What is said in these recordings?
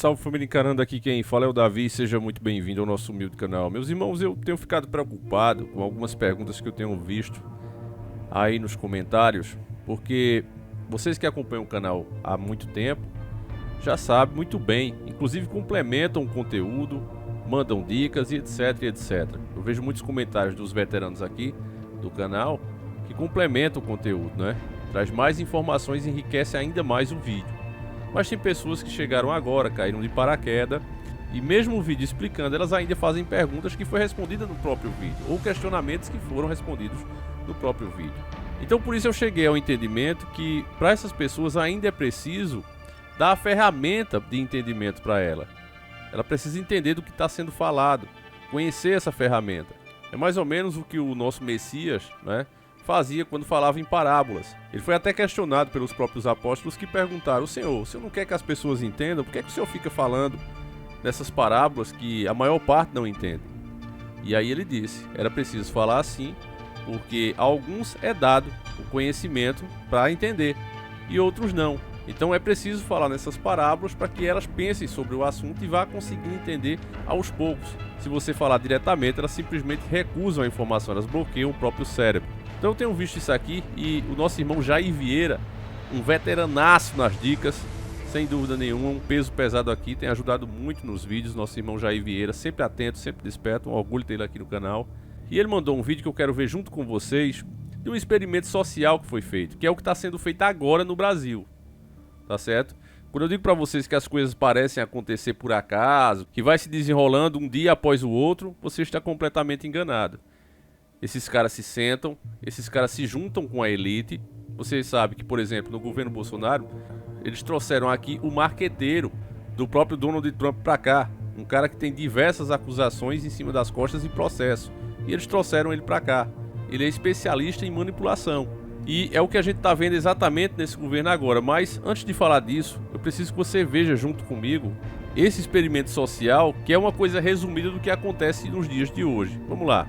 salve família encarando, aqui quem fala é o Davi, seja muito bem-vindo ao nosso humilde canal. Meus irmãos, eu tenho ficado preocupado com algumas perguntas que eu tenho visto aí nos comentários, porque vocês que acompanham o canal há muito tempo já sabem muito bem, inclusive complementam o conteúdo, mandam dicas e etc, etc. Eu vejo muitos comentários dos veteranos aqui do canal que complementam o conteúdo, né? Traz mais informações e enriquece ainda mais o vídeo. Mas tem pessoas que chegaram agora, caíram de paraquedas, e mesmo o vídeo explicando, elas ainda fazem perguntas que foi respondida no próprio vídeo, ou questionamentos que foram respondidos no próprio vídeo. Então por isso eu cheguei ao entendimento que para essas pessoas ainda é preciso dar a ferramenta de entendimento para ela. Ela precisa entender do que está sendo falado, conhecer essa ferramenta. É mais ou menos o que o nosso Messias, né, fazia quando falava em parábolas. Ele foi até questionado pelos próprios apóstolos que perguntaram: o senhor não quer que as pessoas entendam? Por que é que o senhor fica falando dessas parábolas que a maior parte não entende? E aí ele disse, era preciso falar assim, porque a alguns é dado o conhecimento para entender e outros não. Então é preciso falar nessas parábolas para que elas pensem sobre o assunto e vá conseguindo entender aos poucos. Se você falar diretamente, elas simplesmente recusam a informação, elas bloqueiam o próprio cérebro. Então eu tenho visto isso aqui e o nosso irmão Jair Vieira, um veteranaço nas dicas, sem dúvida nenhuma, um peso pesado aqui, tem ajudado muito nos vídeos. Nosso irmão Jair Vieira, sempre atento, sempre desperto, um orgulho ter ele aqui no canal. E ele mandou um vídeo que eu quero ver junto com vocês, de um experimento social que foi feito, que é o que está sendo feito agora no Brasil, tá certo? Quando eu digo para vocês que as coisas parecem acontecer por acaso, que vai se desenrolando um dia após o outro, você está completamente enganado. Esses caras se sentam, esses caras se juntam com a elite. Vocês sabem que, por exemplo, no governo Bolsonaro, eles trouxeram aqui o marqueteiro do próprio Donald Trump para cá. Um cara que tem diversas acusações em cima das costas e processo. E eles trouxeram ele para cá. Ele é especialista em manipulação. E é o que a gente está vendo exatamente nesse governo agora. Mas antes de falar disso, eu preciso que você veja junto comigo esse experimento social, que é uma coisa resumida do que acontece nos dias de hoje. Vamos lá.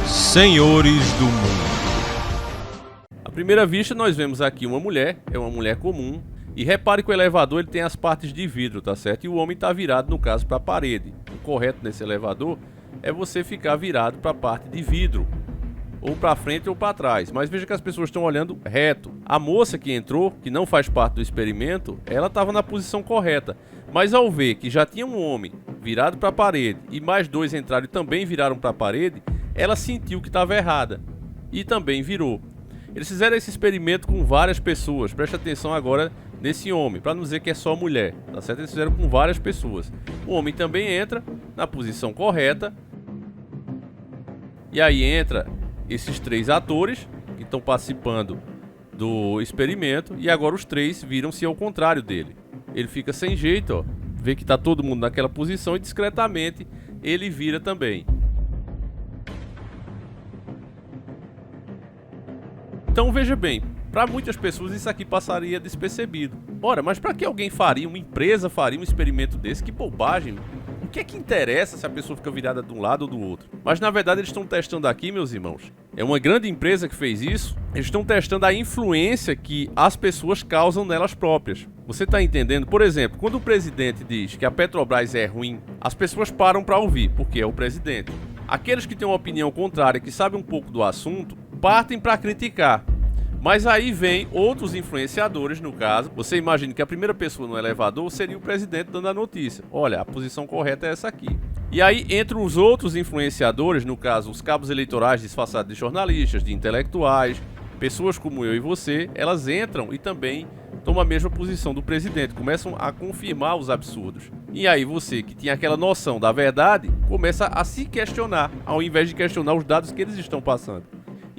Senhores do mundo. À primeira vista nós vemos aqui uma mulher, é uma mulher comum, e repare que o elevador ele tem as partes de vidro, tá certo? E o homem está virado, no caso, para a parede. O correto nesse elevador é você ficar virado para a parte de vidro, ou para frente ou para trás, mas veja que as pessoas estão olhando reto. A moça que entrou, que não faz parte do experimento, ela estava na posição correta, mas ao ver que já tinha um homem virado para a parede e mais dois entraram e também viraram para a parede, ela sentiu que estava errada e também virou. Eles fizeram esse experimento com várias pessoas. Preste atenção agora nesse homem, para não dizer que é só mulher, tá certo? Eles fizeram com várias pessoas. O homem também entra na posição correta. E aí entra esses três atores que estão participando do experimento. E agora os três viram-se ao contrário dele. Ele fica sem jeito, ó. Vê que está todo mundo naquela posição e discretamente ele vira também. Então veja bem, para muitas pessoas isso aqui passaria despercebido. Ora, mas para que alguém faria, uma empresa faria um experimento desse? Que bobagem! O que é que interessa se a pessoa fica virada de um lado ou do outro? Mas na verdade eles estão testando aqui, meus irmãos. É uma grande empresa que fez isso. Eles estão testando a influência que as pessoas causam nelas próprias. Você está entendendo? Por exemplo, quando o presidente diz que a Petrobras é ruim, as pessoas param para ouvir, porque é o presidente. Aqueles que têm uma opinião contrária, que sabem um pouco do assunto, partem para criticar. Mas aí vem outros influenciadores, no caso. Você imagina que a primeira pessoa no elevador seria o presidente dando a notícia. Olha, a posição correta é essa aqui. E aí, entre os outros influenciadores, no caso, os cabos eleitorais disfarçados de jornalistas, de intelectuais, pessoas como eu e você, elas entram e também tomam a mesma posição do presidente, começam a confirmar os absurdos. E aí você, que tinha aquela noção da verdade, começa a se questionar, ao invés de questionar os dados que eles estão passando.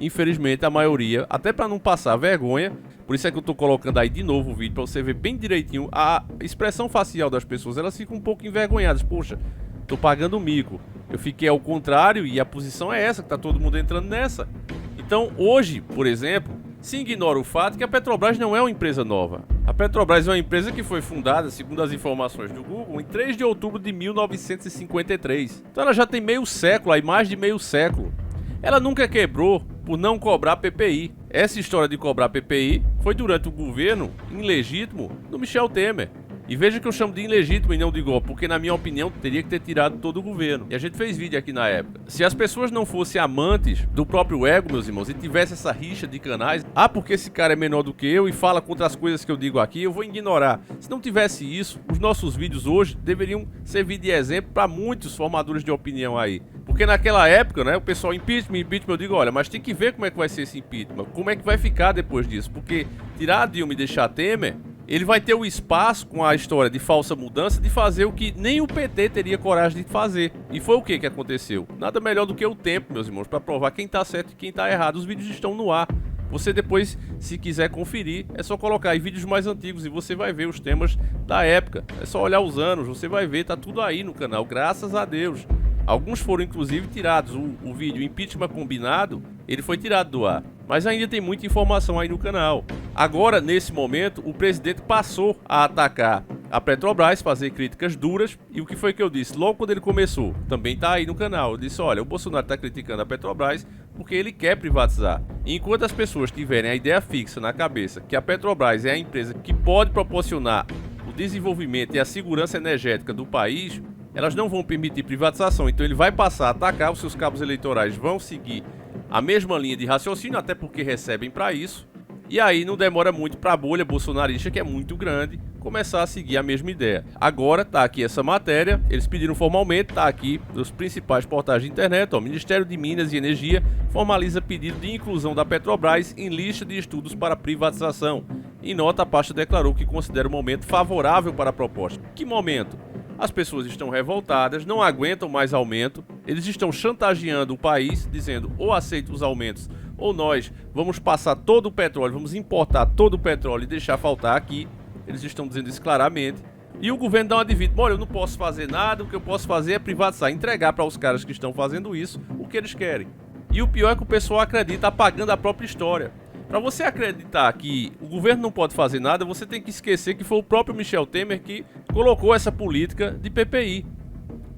Infelizmente a maioria, até para não passar vergonha, por isso é que eu tô colocando aí de novo o vídeo para você ver bem direitinho a expressão facial das pessoas. Elas ficam um pouco envergonhadas. Poxa, tô pagando mico, eu fiquei ao contrário e a posição é essa, que tá todo mundo entrando nessa. Então hoje, por exemplo, se ignora o fato que a Petrobras não é uma empresa nova. A Petrobras é uma empresa que foi fundada, segundo as informações do Google, em 3 de outubro de 1953. Então ela já tem meio século, aí mais de meio século. Ela nunca quebrou. por não cobrar PPI. Essa história de cobrar PPI foi durante o governo ilegítimo do Michel Temer. E veja que eu chamo de ilegítimo e não de golpe, porque na minha opinião teria que ter tirado todo o governo. E a gente fez vídeo aqui na época. Se as pessoas não fossem amantes do próprio ego, meus irmãos, e tivesse essa rixa de canais, porque esse cara é menor do que eu e fala contra as coisas que eu digo aqui, eu vou ignorar. Se não tivesse isso, os nossos vídeos hoje deveriam servir de exemplo para muitos formadores de opinião aí. Porque naquela época, né, o pessoal impeachment, eu digo, olha, mas tem que ver como é que vai ser esse impeachment, como é que vai ficar depois disso, porque tirar a Dilma e deixar Temer, ele vai ter o espaço com a história de falsa mudança de fazer o que nem o PT teria coragem de fazer. E foi o que aconteceu? Nada melhor do que o tempo, meus irmãos, para provar quem tá certo e quem tá errado. Os vídeos estão no ar. Você depois, se quiser conferir, é só colocar aí vídeos mais antigos e você vai ver os temas da época. É só olhar os anos, você vai ver, tá tudo aí no canal, graças a Deus. Alguns foram inclusive tirados. O vídeo Impeachment Combinado, ele foi tirado do ar. Mas ainda tem muita informação aí no canal. Agora, nesse momento, o presidente passou a atacar a Petrobras, fazer críticas duras. E o que foi que eu disse? Logo quando ele começou, também tá aí no canal. Eu disse, olha, o Bolsonaro tá criticando a Petrobras porque ele quer privatizar. E enquanto as pessoas tiverem a ideia fixa na cabeça que a Petrobras é a empresa que pode proporcionar o desenvolvimento e a segurança energética do país, elas não vão permitir privatização. Então ele vai passar a atacar, os seus cabos eleitorais vão seguir a mesma linha de raciocínio, até porque recebem para isso. E aí não demora muito para a bolha bolsonarista, que é muito grande, começar a seguir a mesma ideia. Agora tá aqui essa matéria, eles pediram formalmente, tá aqui nos principais portais de internet, ó, Ministério de Minas e Energia formaliza pedido de inclusão da Petrobras em lista de estudos para privatização. Em nota, a pasta declarou que considera o momento favorável para a proposta. Que momento? As pessoas estão revoltadas, não aguentam mais aumento, eles estão chantageando o país, dizendo ou aceita os aumentos ou nós vamos passar todo o petróleo, vamos importar todo o petróleo e deixar faltar aqui. Eles estão dizendo isso claramente. E o governo dá uma de vítima, olha, eu não posso fazer nada, o que eu posso fazer é privatizar, entregar para os caras que estão fazendo isso o que eles querem. E o pior é que o pessoal acredita apagando a própria história. Para você acreditar que o governo não pode fazer nada, você tem que esquecer que foi o próprio Michel Temer que colocou essa política de PPI.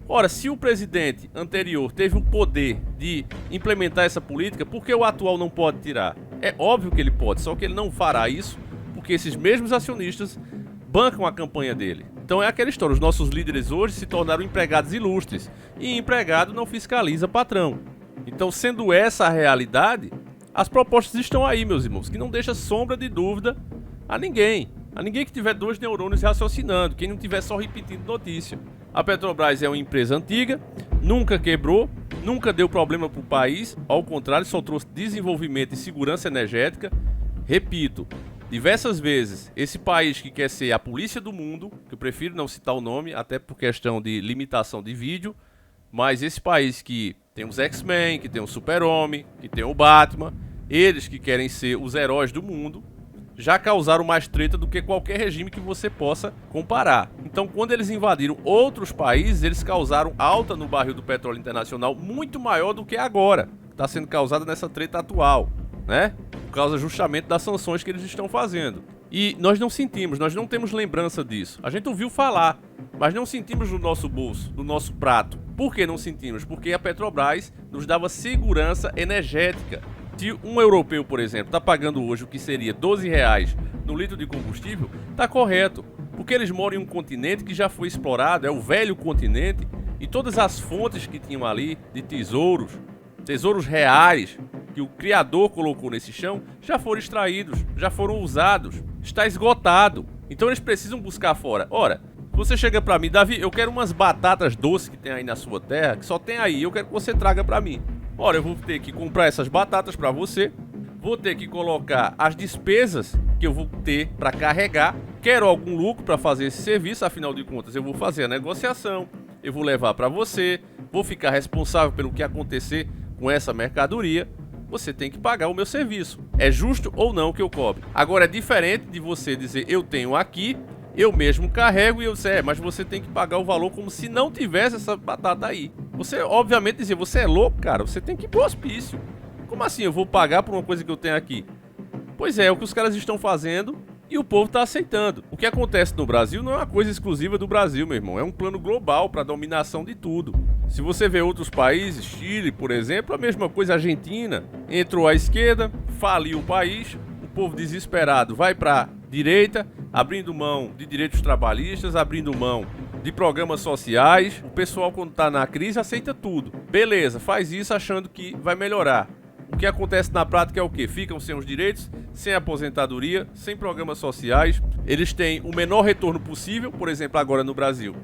Ora, se o presidente anterior teve o poder de implementar essa política, por que o atual não pode tirar? É óbvio que ele pode, só que ele não fará isso porque esses mesmos acionistas bancam a campanha dele. Então é aquela história, os nossos líderes hoje se tornaram empregados ilustres e empregado não fiscaliza patrão. Então, sendo essa a realidade, as propostas estão aí, meus irmãos, que não deixa sombra de dúvida a ninguém que tiver dois neurônios raciocinando, quem não tiver só repetindo notícia. A Petrobras é uma empresa antiga, nunca quebrou, nunca deu problema para o país, ao contrário, só trouxe desenvolvimento e segurança energética. Repito, diversas vezes, esse país que quer ser a polícia do mundo, que eu prefiro não citar o nome, até por questão de limitação de vídeo, mas esse país que tem os X-Men, que tem o Super-Homem, que tem o Batman, eles que querem ser os heróis do mundo, já causaram mais treta do que qualquer regime que você possa comparar. Então, quando eles invadiram outros países, eles causaram alta no barril do petróleo internacional muito maior do que agora, está sendo causada nessa treta atual, né? Por causa justamente das sanções que eles estão fazendo. E nós não sentimos, nós não temos lembrança disso. A gente ouviu falar, mas não sentimos no nosso bolso, no nosso prato. Por que não sentimos? Porque a Petrobras nos dava segurança energética. Se um europeu, por exemplo, está pagando hoje o que seria R$12 no litro de combustível, está correto. Porque eles moram em um continente que já foi explorado, é o velho continente, e todas as fontes que tinham ali de tesouros reais, que o criador colocou nesse chão, já foram extraídos, já foram usados, está esgotado. Então eles precisam buscar fora. Ora, você chega pra mim, Davi, eu quero umas batatas doces que tem aí na sua terra, que só tem aí, eu quero que você traga pra mim. Ora, eu vou ter que comprar essas batatas pra você, vou ter que colocar as despesas que eu vou ter pra carregar, quero algum lucro pra fazer esse serviço, afinal de contas eu vou fazer a negociação, eu vou levar pra você, vou ficar responsável pelo que acontecer com essa mercadoria. Você tem que pagar o meu serviço. É justo ou não que eu cobre? Agora é diferente de você dizer, eu tenho aqui, eu mesmo carrego e eu sei, mas você tem que pagar o valor como se não tivesse essa batata aí. Você, obviamente, dizer, você é louco, cara, você tem que ir pro hospício. Como assim eu vou pagar por uma coisa que eu tenho aqui? Pois é o que os caras estão fazendo e o povo tá aceitando. O que acontece no Brasil não é uma coisa exclusiva do Brasil, meu irmão. É um plano global para dominação de tudo. Se você vê outros países, Chile, por exemplo, a mesma coisa, Argentina, entrou à esquerda, faliu o país, o povo desesperado vai para a direita, abrindo mão de direitos trabalhistas, abrindo mão de programas sociais. O pessoal, quando está na crise, aceita tudo. Beleza, faz isso achando que vai melhorar. O que acontece na prática é o quê? Ficam sem os direitos, sem aposentadoria, sem programas sociais. Eles têm o menor retorno possível, por exemplo, agora no Brasil.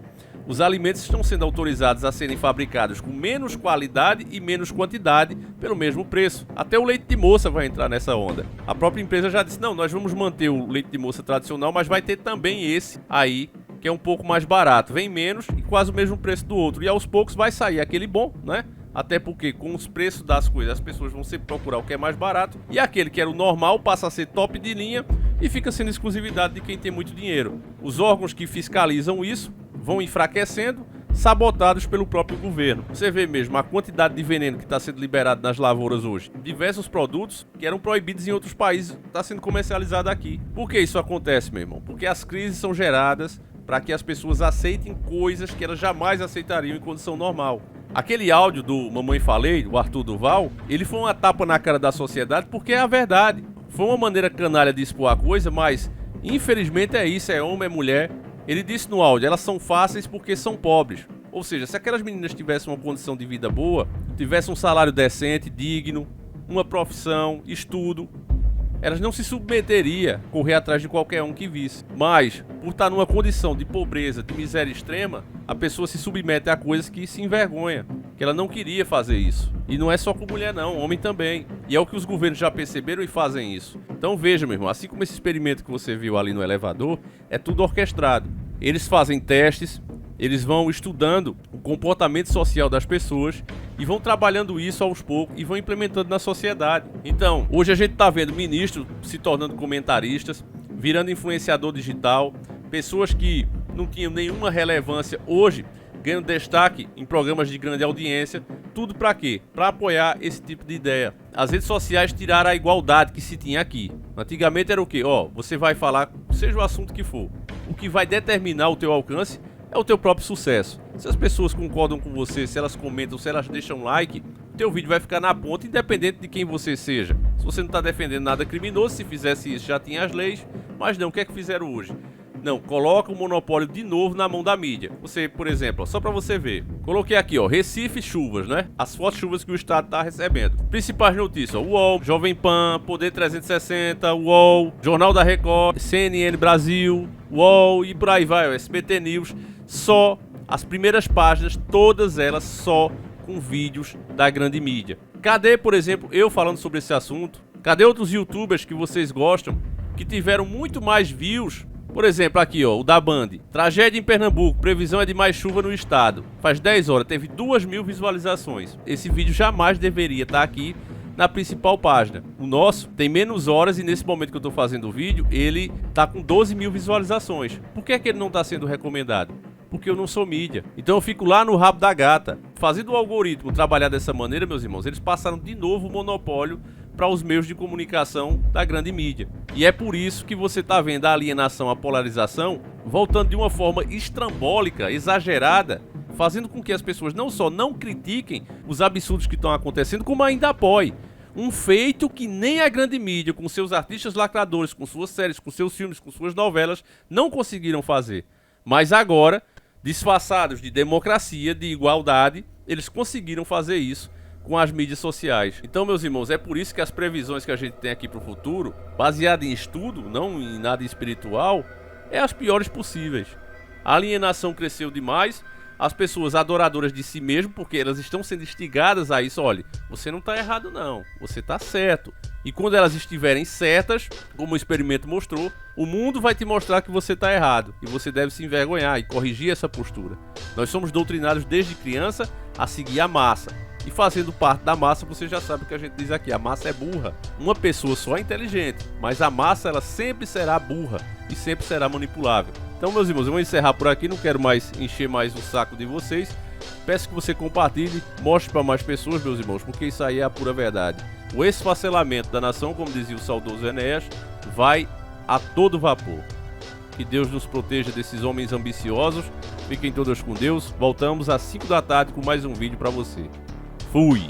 Os alimentos estão sendo autorizados a serem fabricados com menos qualidade e menos quantidade pelo mesmo preço. Até o leite de moça vai entrar nessa onda. A própria empresa já disse, não, nós vamos manter o leite de moça tradicional, mas vai ter também esse aí, que é um pouco mais barato. Vem menos e quase o mesmo preço do outro. E aos poucos vai sair aquele bom, né? Até porque com os preços das coisas as pessoas vão sempre procurar o que é mais barato. E aquele que era o normal passa a ser top de linha e fica sendo exclusividade de quem tem muito dinheiro. Os órgãos que fiscalizam isso vão enfraquecendo, sabotados pelo próprio governo. Você vê mesmo a quantidade de veneno que está sendo liberado nas lavouras hoje. Diversos produtos que eram proibidos em outros países estão sendo comercializados aqui. Por que isso acontece, meu irmão? Porque as crises são geradas para que as pessoas aceitem coisas que elas jamais aceitariam em condição normal. Aquele áudio do Mamãe Falei, do Arthur Duval, ele foi uma tapa na cara da sociedade porque é a verdade. Foi uma maneira canalha de expor a coisa, mas infelizmente é isso, é homem, é mulher. Ele disse no áudio, elas são fáceis porque são pobres. Ou seja, se aquelas meninas tivessem uma condição de vida boa, tivessem um salário decente, digno, uma profissão, estudo, elas não se submeteriam a correr atrás de qualquer um que visse. Mas, por estar numa condição de pobreza, de miséria extrema, a pessoa se submete a coisas que se envergonha, que ela não queria fazer isso. E não é só com mulher não, homem também. E é o que os governos já perceberam e fazem isso. Então veja, meu irmão, assim como esse experimento que você viu ali no elevador, é tudo orquestrado. Eles fazem testes, eles vão estudando o comportamento social das pessoas e vão trabalhando isso aos poucos e vão implementando na sociedade. Então, hoje a gente está vendo ministros se tornando comentaristas, virando influenciador digital, pessoas que não tinham nenhuma relevância hoje ganhando destaque em programas de grande audiência. Tudo para quê? Para apoiar esse tipo de ideia. As redes sociais tiraram a igualdade que se tinha aqui. Antigamente era o quê? Você vai falar, seja o assunto que for. O que vai determinar o teu alcance é o teu próprio sucesso. Se as pessoas concordam com você, se elas comentam, se elas deixam like, o teu vídeo vai ficar na ponta, independente de quem você seja. Se você não está defendendo nada criminoso, se fizesse isso já tinha as leis, mas não, o que é que fizeram hoje? Não, coloca o monopólio de novo na mão da mídia. Você, por exemplo, só para você ver, coloquei aqui, Recife chuvas, né? As fortes chuvas que o estado tá recebendo. Principais notícias, UOL, Jovem Pan, Poder 360, UOL, Jornal da Record, CNN Brasil, UOL e por aí vai, SBT News. Só as primeiras páginas, todas elas só com vídeos da grande mídia. Cadê, por exemplo, eu falando sobre esse assunto? Cadê outros youtubers que vocês gostam, que tiveram muito mais views? Por exemplo, aqui, o da Band. Tragédia em Pernambuco, previsão é de mais chuva no estado. Faz 10 horas, teve 2.000 visualizações. Esse vídeo jamais deveria estar aqui na principal página. O nosso tem menos horas e nesse momento que eu estou fazendo o vídeo, ele tá com 12.000 visualizações. Por que é que ele não está sendo recomendado? Porque eu não sou mídia. Então eu fico lá no rabo da gata. Fazendo o algoritmo trabalhar dessa maneira, meus irmãos, eles passaram de novo o monopólio para os meios de comunicação da grande mídia. E é por isso que você está vendo a alienação, a polarização, voltando de uma forma estrambólica, exagerada, fazendo com que as pessoas não só não critiquem os absurdos que estão acontecendo, como ainda apoiem. Um feito que nem a grande mídia, com seus artistas lacradores, com suas séries, com seus filmes, com suas novelas, não conseguiram fazer. Mas agora, disfarçados de democracia, de igualdade, eles conseguiram fazer isso com as mídias sociais. Então, meus irmãos, é por isso que as previsões que a gente tem aqui para o futuro, baseada em estudo, não em nada espiritual, é as piores possíveis. A alienação cresceu demais, as pessoas adoradoras de si mesmo, porque elas estão sendo instigadas a isso. Olha, você não está errado não, você está certo. E quando elas estiverem certas, como o experimento mostrou, o mundo vai te mostrar que você está errado e você deve se envergonhar e corrigir essa postura. Nós somos doutrinados desde criança a seguir a massa. E fazendo parte da massa, você já sabe o que a gente diz aqui, a massa é burra. Uma pessoa só é inteligente, mas a massa ela sempre será burra e sempre será manipulável. Então, meus irmãos, eu vou encerrar por aqui, não quero mais encher mais o saco de vocês. Peço que você compartilhe, mostre para mais pessoas, meus irmãos, porque isso aí é a pura verdade. O esfacelamento da nação, como dizia o saudoso Enéas, vai a todo vapor. Que Deus nos proteja desses homens ambiciosos. Fiquem todos com Deus. Voltamos às 5 da tarde com mais um vídeo pra você. Fui!